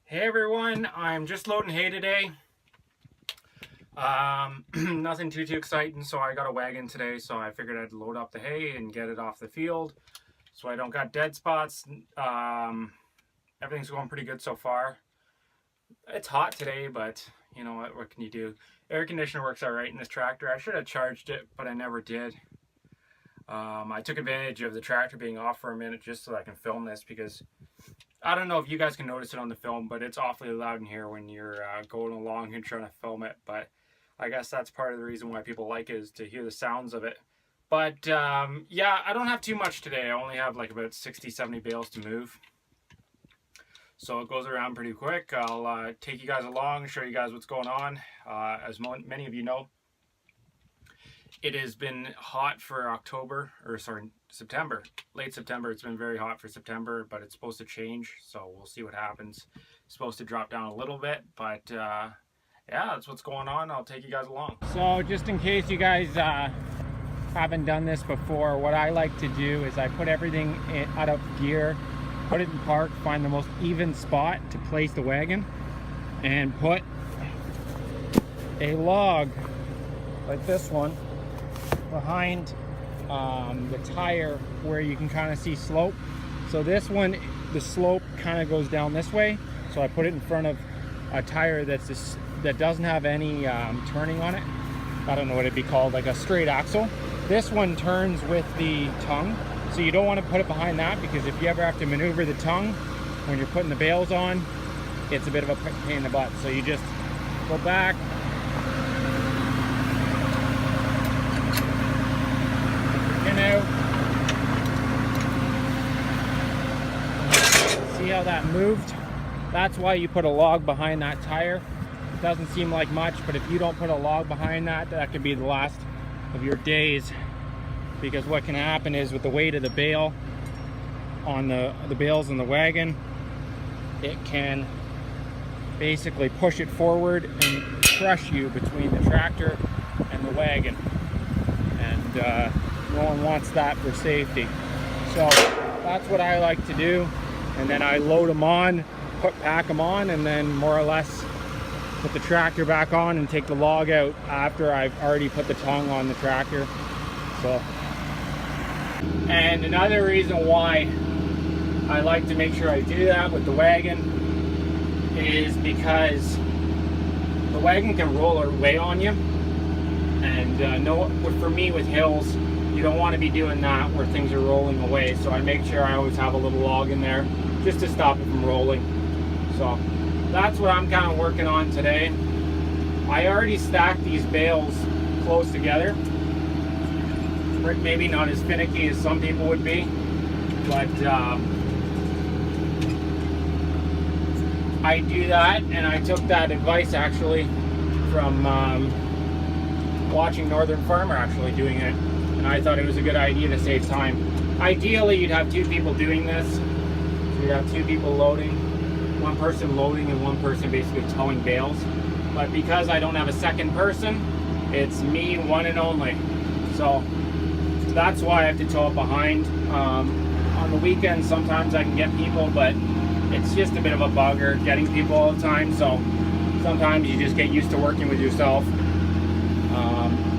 Hey everyone, I'm just loading hay today. Nothing too exciting, so I got a wagon today, so I figured I'd load up the hay and get it off the field so I don't got dead spots. Everything's going pretty good so far. It's hot today, but you know what can you do? Air conditioner works all right in this tractor. I should have charged it, but I never did. I took advantage of the tractor being off for a minute just so I can film this because I don't know if you guys can notice it on the film, but it's awfully loud in here when you're going along and trying to film it. But I guess that's part of the reason why people like it, is to hear the sounds of it. But yeah, I don't have too much today. I only have like about 60-70 bales to move. So it goes around pretty quick. I'll take you guys along, show you guys what's going on. As many of you know, it has been hot for September, late September. It's been very hot for September, but it's supposed to change, so we'll see what happens. It's supposed to drop down a little bit, but yeah, that's what's going on. I'll take you guys along. So just in case you guys haven't done this before, what I like to do is I put everything out of gear, put it in park, find the most even spot to place the wagon, and put a log like this one behind the tire where you can kind of see slope. So this one, the slope kind of goes down this way, so I put it in front of a tire that doesn't have any turning on it. I don't know what it'd be called, like a straight axle. This one turns with the tongue, so you don't want to put it behind that, because if you ever have to maneuver the tongue when you're putting the bales on, it's a bit of a pain in the butt. So you just go back, see how that moved? That's why you put a log behind that tire. It doesn't seem like much, but if you don't put a log behind that, that could be the last of your days, because what can happen is with the weight of the bale on the bales in the wagon, it can basically push it forward and crush you between the tractor and the wagon, and no one wants that for safety. So that's what I like to do, and then I load them on, pack them on, and then more or less put the tractor back on and take the log out after I've already put the tongue on the tractor. So, and another reason why I like to make sure I do that with the wagon is because the wagon can roll away on you, and for me with hills, you don't want to be doing that where things are rolling away. So I make sure I always have a little log in there just to stop it from rolling. So that's what I'm kind of working on today. I already stacked these bales close together. Maybe not as finicky as some people would be, but I do that, and I took that advice actually from watching Northern Farmer actually doing it, and I thought it was a good idea to save time. Ideally, you'd have two people doing this. So you'd have two people loading, one person loading and one person basically towing bales. But because I don't have a second person, it's me, one and only. So that's why I have to tow it behind. On the weekends, sometimes I can get people, but it's just a bit of a bugger getting people all the time. So sometimes you just get used to working with yourself.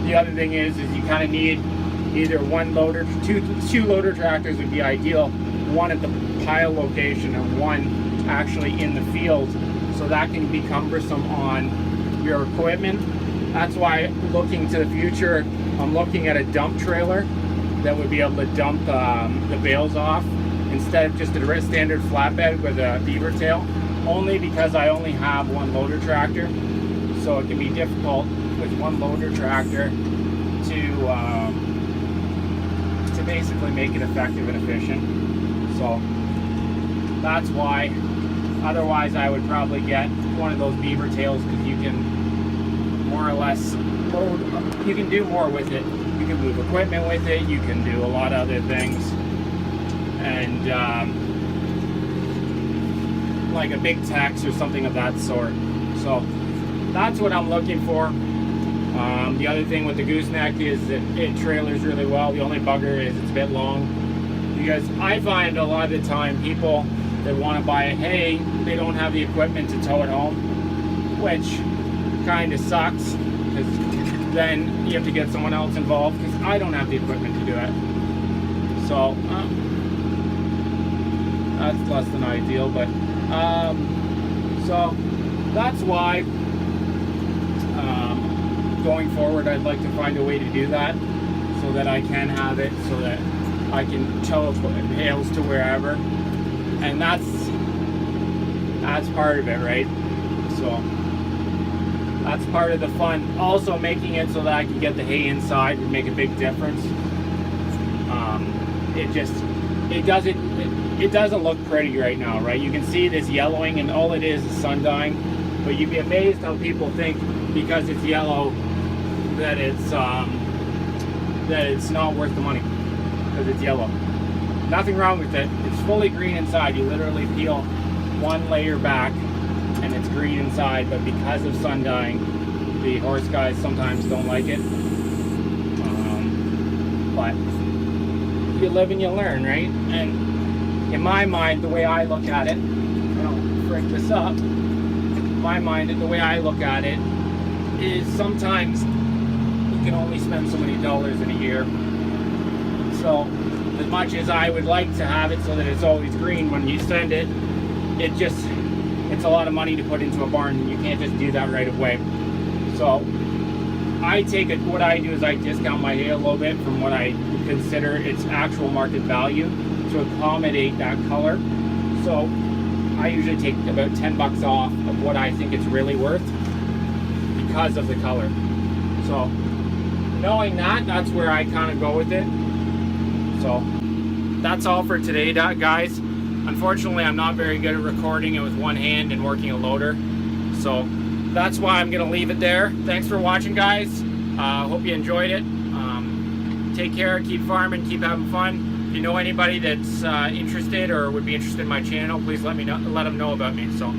The other thing is you kind of need either one loader, two loader tractors would be ideal. One at the pile location and one actually in the field, so that can be cumbersome on your equipment. That's why, looking to the future, I'm looking at a dump trailer that would be able to dump the bales off instead of just a standard flatbed with a beaver tail, only because I only have one loader tractor, so it can be difficult with one loader tractor to basically make it effective and efficient. So that's why. Otherwise, I would probably get one of those beaver tails, because you can more or less load, you can do more with it. You can move equipment with it, you can do a lot of other things, and like a big tax or something of that sort. So that's what I'm looking for. The other thing with the gooseneck is that it trailers really well. The only bugger is it's a bit long, because I find a lot of the time people that want to buy a hay, they don't have the equipment to tow it home, which kind of sucks, because then you have to get someone else involved, because I don't have the equipment to do it. So that's less than ideal, but so that's why going forward I'd like to find a way to do that, so that I can have it, so that I can tow bales to wherever, and that's part of it, right? So that's part of the fun. Also, making it so that I can get the hay inside would make a big difference. It doesn't look pretty right now, right? You can see this yellowing, and all it is sun dyeing. But you'd be amazed how people think because it's yellow that it's not worth the money because it's yellow. Nothing wrong with it. It's fully green inside. You literally peel one layer back and it's green inside, but because of sun dyeing, the horse guys sometimes don't like it. But you live and you learn, right? And in my mind, the way I look at it, I'll break this up. In my mind, the way I look at it is sometimes you can only spend so many dollars in a year. So as much as I would like to have it so that it's always green when you send it, it's a lot of money to put into a barn, and you can't just do that right away. So what I do is I discount my hay a little bit from what I consider its actual market value to accommodate that color. So I usually take about 10 bucks off of what I think it's really worth because of the color. So knowing that, that's where I kind of go with it. So that's all for today, guys. Unfortunately, I'm not very good at recording it with one hand and working a loader. So that's why I'm gonna leave it there. Thanks for watching, guys. Hope you enjoyed it. Take care, keep farming, keep having fun. If you know anybody that's interested or would be interested in my channel, please let them know about me. So